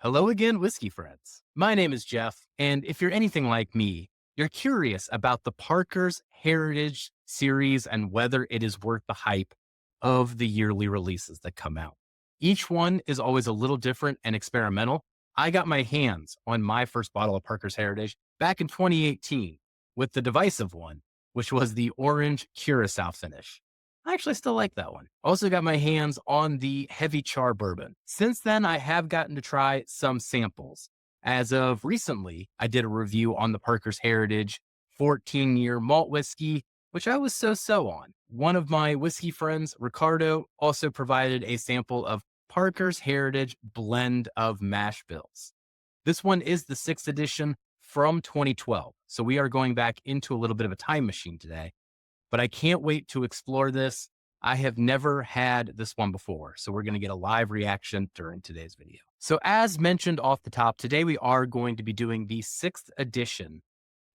Hello again, whiskey friends. My name is Jeff, and if you're anything like me, you're curious about the Parker's Heritage series and whether it is worth the hype of the yearly releases that come out. Each one is always a little different and experimental. I got my hands on my first bottle of Parker's Heritage back in 2018 with the divisive one, which was the orange curacao finish. I actually still like that one. Also got my hands on the heavy char bourbon. Since then, I have gotten to try some samples. As of recently, I did a review on the Parker's Heritage 14-year malt whiskey, which I was so on. One of my whiskey friends, Ricardo, also provided a sample of Parker's Heritage Blend of Mashbills. This one is the 6th edition from 2012. So we are going back into a little bit of a time machine today, but I can't wait to explore this. I have never had this one before, so we're going to get a live reaction during today's video. So as mentioned off the top, today we are going to be doing the 6th edition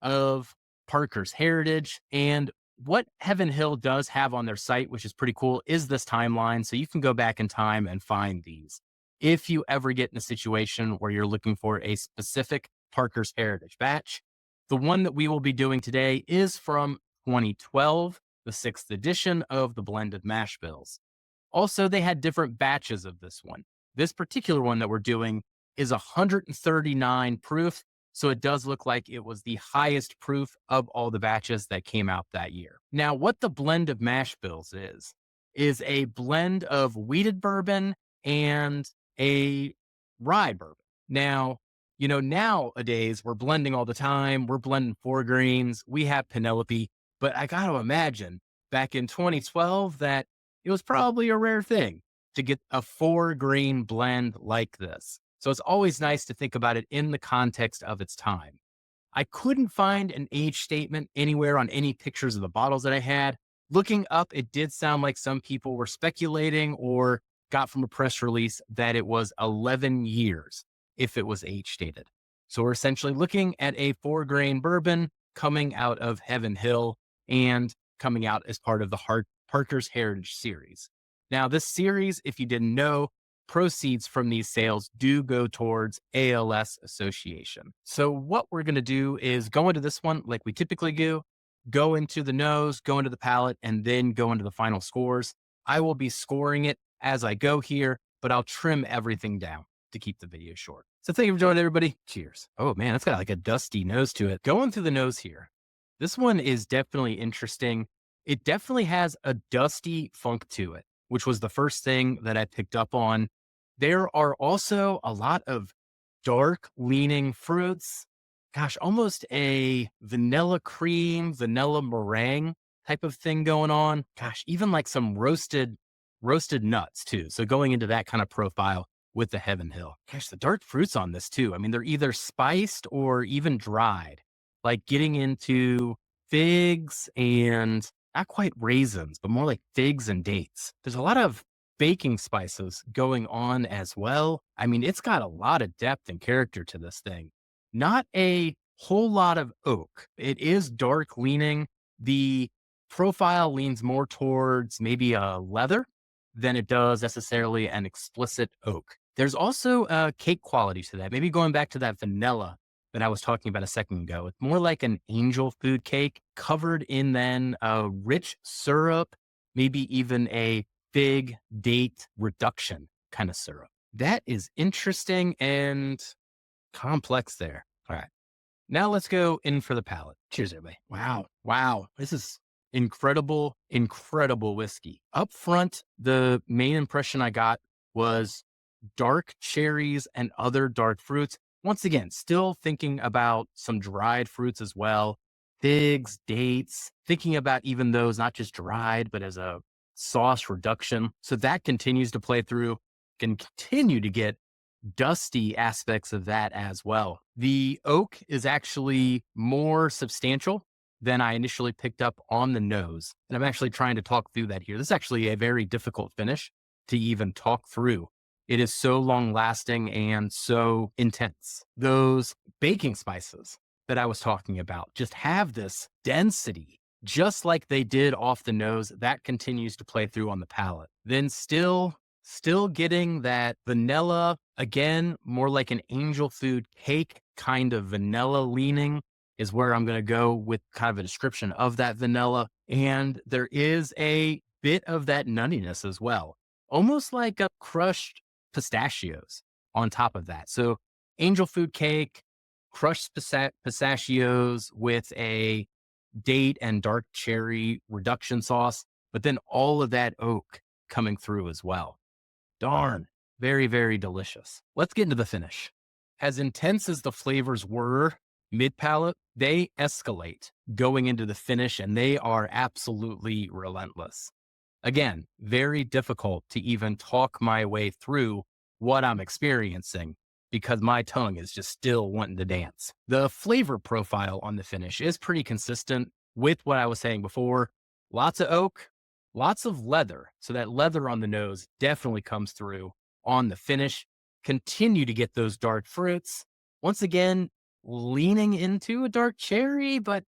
of Parker's Heritage. And what Heaven Hill does have on their site, which is pretty cool, is this timeline. So you can go back in time and find these. If you ever get in a situation where you're looking for a specific Parker's Heritage batch, the one that we will be doing today is from 2012, the 6th edition of the Blend of Mashbills. Also, they had different batches of this one. This particular one that we're doing is 139 proof, so it does look like it was the highest proof of all the batches that came out that year. Now, what the Blend of Mashbills is a blend of wheated bourbon and a rye bourbon. Now, nowadays we're blending all the time. We're blending four grains. We have Penelope. But I got to imagine back in 2012 that it was probably a rare thing to get a 4-grain blend like this. So it's always nice to think about it in the context of its time. I couldn't find an age statement anywhere on any pictures of the bottles that I had. Looking up, it did sound like some people were speculating or got from a press release that it was 11 years if it was age stated. So we're essentially looking at a 4-grain bourbon coming out of Heaven Hill and coming out as part of the Parker's Heritage series. Now, this series, if you didn't know, proceeds from these sales do go towards ALS Association. So what we're going to do is go into this one like we typically do, go into the nose, go into the palate, and then go into the final scores. I will be scoring it as I go here, but I'll trim everything down to keep the video short. So thank you for joining, everybody. Cheers. Oh man, it's got like a dusty nose to it. Going through the nose here. This one is definitely interesting. It definitely has a dusty funk to it, which was the first thing that I picked up on. There are also a lot of dark leaning fruits. Gosh, almost a vanilla cream, vanilla meringue type of thing going on. Gosh, even like some roasted nuts too. So going into that kind of profile with the Heaven Hill. Gosh, the dark fruits on this too. I mean, they're either spiced or even dried, like getting into figs and not quite raisins, but more like figs and dates. There's a lot of baking spices going on as well. I mean, it's got a lot of depth and character to this thing. Not a whole lot of oak. It is dark leaning. The profile leans more towards maybe a leather than it does necessarily an explicit oak. There's also a cake quality to that. Maybe going back to that vanilla that I was talking about a second ago. It's more like an angel food cake covered in then a rich syrup, maybe even a fig date reduction kind of syrup. That is interesting and complex there. All right. Now let's go in for the palate. Cheers, everybody. Wow. Wow. This is incredible, incredible whiskey. Up front, the main impression I got was dark cherries and other dark fruits. Once again, still thinking about some dried fruits as well. Figs, dates, thinking about even those not just dried, but as a sauce reduction. So that continues to play through, can continue to get dusty aspects of that as well. The oak is actually more substantial than I initially picked up on the nose. And I'm actually trying to talk through that here. This is actually a very difficult finish to even talk through. It is so long lasting and so intense. Those baking spices that I was talking about just have this density, just like they did off the nose. That continues to play through on the palate. Then still Still getting that vanilla, again, more like an angel food cake kind of vanilla leaning is where I'm going to go with kind of a description of that vanilla. And there is a bit of that nuttiness as well, almost like a crushed pistachios on top of that. So angel food cake, crushed pistachios with a date and dark cherry reduction sauce, but then all of that oak coming through as well. Darn. Very, very delicious. Let's get into the finish. As intense as the flavors were mid palate, they escalate going into the finish and they are absolutely relentless. Again, very difficult to even talk my way through what I'm experiencing because my tongue is just still wanting to dance. The flavor profile on the finish is pretty consistent with what I was saying before. Lots of oak, lots of leather. So that leather on the nose definitely comes through on the finish. Continue to get those dark fruits. Once again, leaning into a dark cherry, but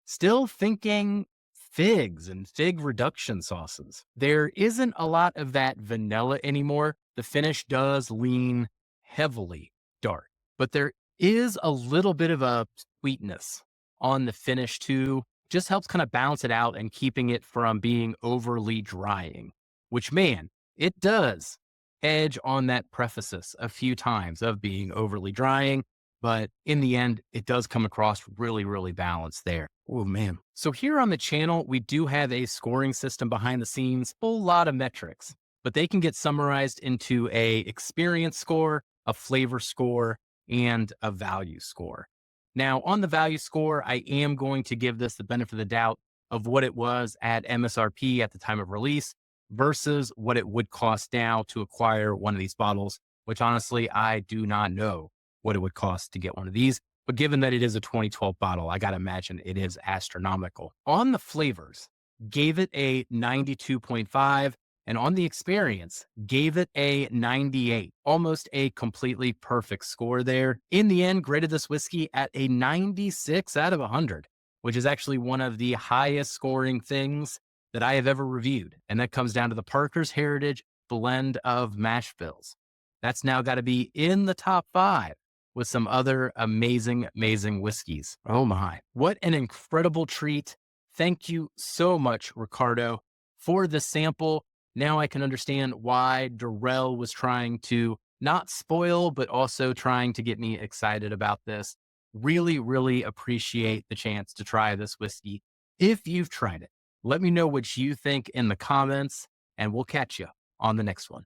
still thinking figs and fig reduction sauces. There isn't a lot of that vanilla anymore. The finish does lean heavily dark, but there is a little bit of a sweetness on the finish too. Just helps kind of balance it out and keeping it from being overly drying, which, man, it does edge on that preface a few times of being overly drying. But in the end, it does come across really, really balanced there. Oh, man. So here on the channel, we do have a scoring system behind the scenes, a whole lot of metrics, but they can get summarized into a experience score, a flavor score, and a value score. Now, on the value score, I am going to give this the benefit of the doubt of what it was at MSRP at the time of release versus what it would cost now to acquire one of these bottles, which honestly, I do not know what it would cost to get one of these. But given that it is a 2012 bottle, I got to imagine it is astronomical. On the flavors, gave it a 92.5. And on the experience, gave it a 98, almost a completely perfect score there. In the end, graded this whiskey at a 96 out of 100, which is actually one of the highest scoring things that I have ever reviewed. And that comes down to the Parker's Heritage Blend of Mashbills. That's now got to be in the top 5 with some other amazing, amazing whiskeys. Oh my, what an incredible treat. Thank you so much, Ricardo, for the sample. Now I can understand why Durrell was trying to not spoil, but also trying to get me excited about this. Really, really appreciate the chance to try this whiskey. If you've tried it, let me know what you think in the comments, and we'll catch you on the next one.